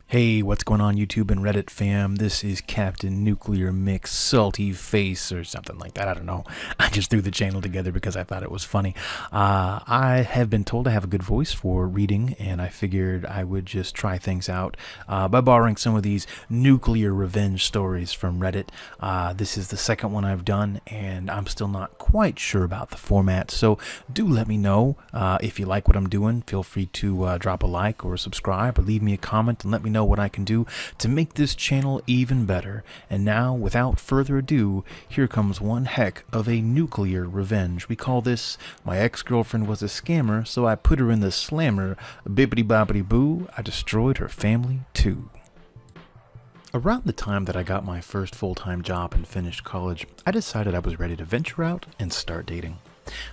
Hey, what's going on YouTube and Reddit fam? This is Captain Nuclear Mix Salty Face or something like that. I don't know. I just threw the channel together because I thought it was funny. I have been told I have a good voice for reading, and I figured I would just try things out by borrowing some of these nuclear revenge stories from Reddit. This is the second one I've done, and I'm still not quite sure about the format, so do let me know if you like what I'm doing. Feel free to drop a like or subscribe or leave me a comment and let me know what I can do to make this channel even better. And now, without further ado, here comes one heck of a nuclear revenge. We call this "My ex-girlfriend was a scammer, so I put her in the slammer. Bibbidi bobbidi boo, I destroyed her family too." Around the time that I got my first full-time job and finished college, I decided I was ready to venture out and start dating.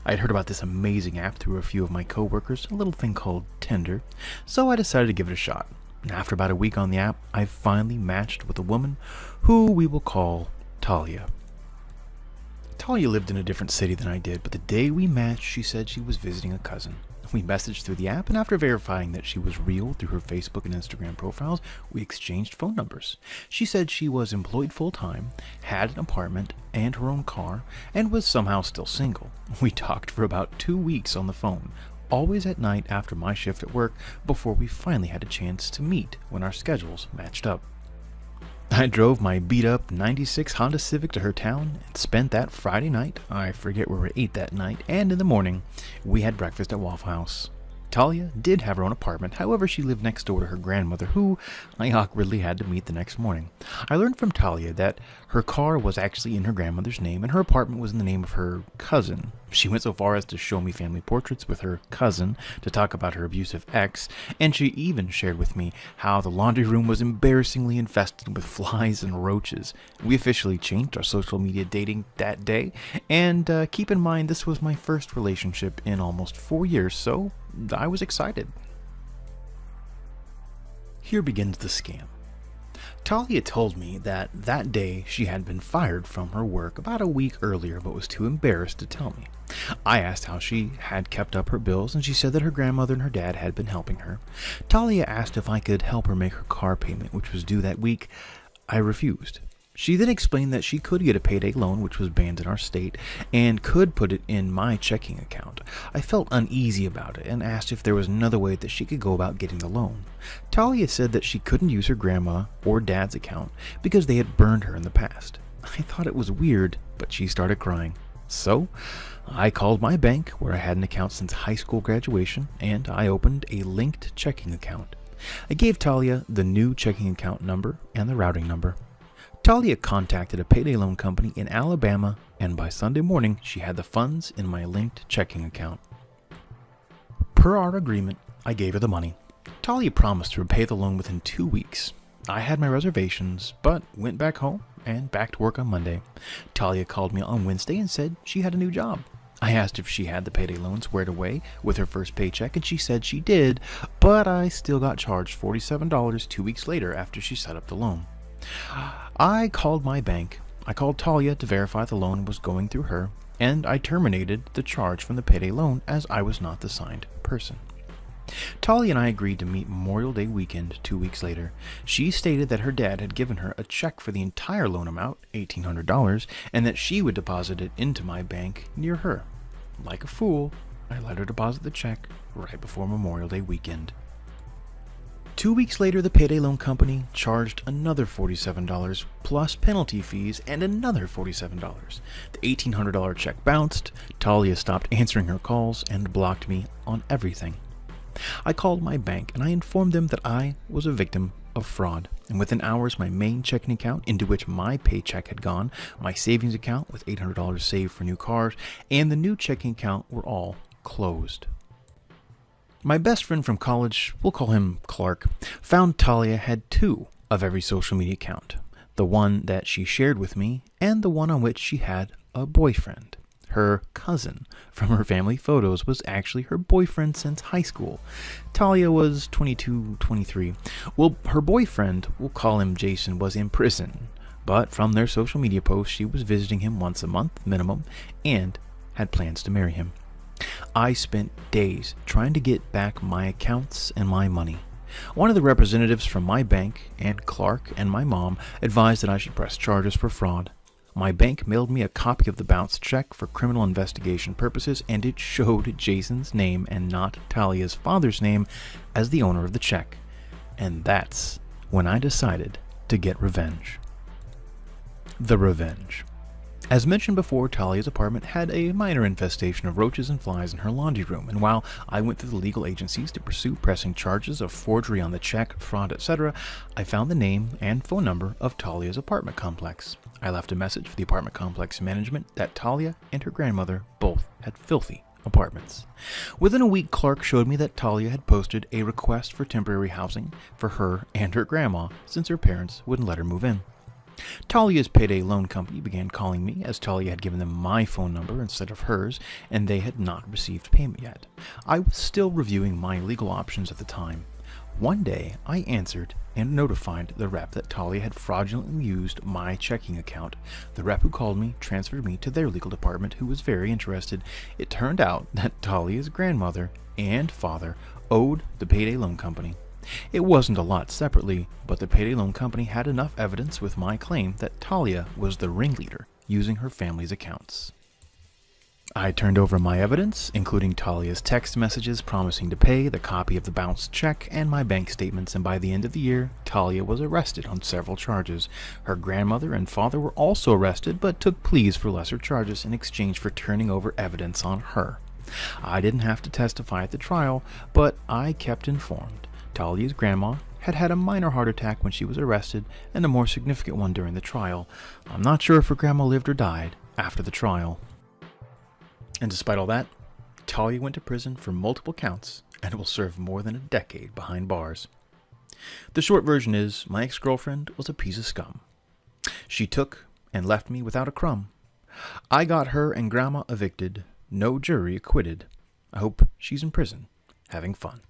I had heard about this amazing app through a few of my coworkers, a little thing called Tinder, so I decided to give it a shot. After about a week on the app, I finally matched with a woman who we will call Talia. Talia lived in a different city than I did, but the day we matched, she said she was visiting a cousin. We messaged through the app, and after verifying that she was real through her Facebook and Instagram profiles, we exchanged phone numbers. She said she was employed full-time, had an apartment and her own car, and was somehow still single. We talked for about 2 weeks on the phone, always at night after my shift at work, before we finally had a chance to meet when our schedules matched up. I drove my beat-up 96 Honda Civic to her town and spent that Friday night. I forget where we ate that night, and in the morning, we had breakfast at Waffle House. Talia did have her own apartment, however she lived next door to her grandmother, who I awkwardly had to meet the next morning. I learned from Talia that her car was actually in her grandmother's name and her apartment was in the name of her cousin. She went so far as to show me family portraits with her cousin to talk about her abusive ex, and she even shared with me how the laundry room was embarrassingly infested with flies and roaches. We officially changed our social media dating that day, and keep in mind this was my first relationship in almost 4 years, so I was excited. Here begins the scam. Talia told me that that day she had been fired from her work about a week earlier but was too embarrassed to tell me. I asked how she had kept up her bills, and she said that her grandmother and her dad had been helping her. Talia asked if I could help her make her car payment, which was due that week. I refused. She then explained that she could get a payday loan, which was banned in our state, and could put it in my checking account. I felt uneasy about it and asked if there was another way that she could go about getting the loan. Talia said that she couldn't use her grandma or dad's account because they had burned her in the past. I thought it was weird, but she started crying. So, I called my bank, where I had an account since high school graduation, and I opened a linked checking account. I gave Talia the new checking account number and the routing number. Talia contacted a payday loan company in Alabama, and by Sunday morning, she had the funds in my linked checking account. Per our agreement, I gave her the money. Talia promised to repay the loan within 2 weeks. I had my reservations, but went back home and back to work on Monday. Talia called me on Wednesday and said she had a new job. I asked if she had the payday loan squared away with her first paycheck, and she said she did, but I still got charged $47 2 weeks later after she set up the loan. I called my bank. I called Talia to verify the loan was going through her, and I terminated the charge from the payday loan as I was not the signed person. Talia and I agreed to meet Memorial Day weekend 2 weeks later. She stated that her dad had given her a check for the entire loan amount, $1,800, and that she would deposit it into my bank near her. Like a fool, I let her deposit the check right before Memorial Day weekend. 2 weeks later, the payday loan company charged another $47 plus penalty fees and another $47. The $1,800 check bounced, Talia stopped answering her calls and blocked me on everything. I called my bank and I informed them that I was a victim of fraud, and within hours my main checking account, into which my paycheck had gone, my savings account with $800 saved for new cars, and the new checking account were all closed. My best friend from college, we'll call him Clark, found Talia had two of every social media account, the one that she shared with me and the one on which she had a boyfriend. Her cousin from her family photos was actually her boyfriend since high school. Talia was 22, 23. Well, her boyfriend, we'll call him Jason, was in prison, but from their social media posts, she was visiting him once a month minimum and had plans to marry him. I spent days trying to get back my accounts and my money. One of the representatives from my bank, and Clark and my mom, advised that I should press charges for fraud. My bank mailed me a copy of the bounced check for criminal investigation purposes, and it showed Jason's name and not Talia's father's name as the owner of the check. And that's when I decided to get revenge. The revenge. As mentioned before, Talia's apartment had a minor infestation of roaches and flies in her laundry room, and while I went through the legal agencies to pursue pressing charges of forgery on the check, fraud, etc., I found the name and phone number of Talia's apartment complex. I left a message for the apartment complex management that Talia and her grandmother both had filthy apartments. Within a week, Clark showed me that Talia had posted a request for temporary housing for her and her grandma since her parents wouldn't let her move in. Talia's payday loan company began calling me, as Talia had given them my phone number instead of hers, and they had not received payment yet. I was still reviewing my legal options at the time. One day, I answered and notified the rep that Talia had fraudulently used my checking account. The rep who called me transferred me to their legal department, who was very interested. It turned out that Talia's grandmother and father owed the payday loan company. It wasn't a lot separately, but the payday loan company had enough evidence with my claim that Talia was the ringleader using her family's accounts. I turned over my evidence, including Talia's text messages promising to pay, the copy of the bounced check, and my bank statements, and by the end of the year, Talia was arrested on several charges. Her grandmother and father were also arrested, but took pleas for lesser charges in exchange for turning over evidence on her. I didn't have to testify at the trial, but I kept informed. Talia's grandma had had a minor heart attack when she was arrested, and a more significant one during the trial. I'm not sure if her grandma lived or died after the trial. And despite all that, Talia went to prison for multiple counts and will serve more than a decade behind bars. The short version is, my ex-girlfriend was a piece of scum. She took and left me without a crumb. I got her and grandma evicted, no jury acquitted. I hope she's in prison, having fun.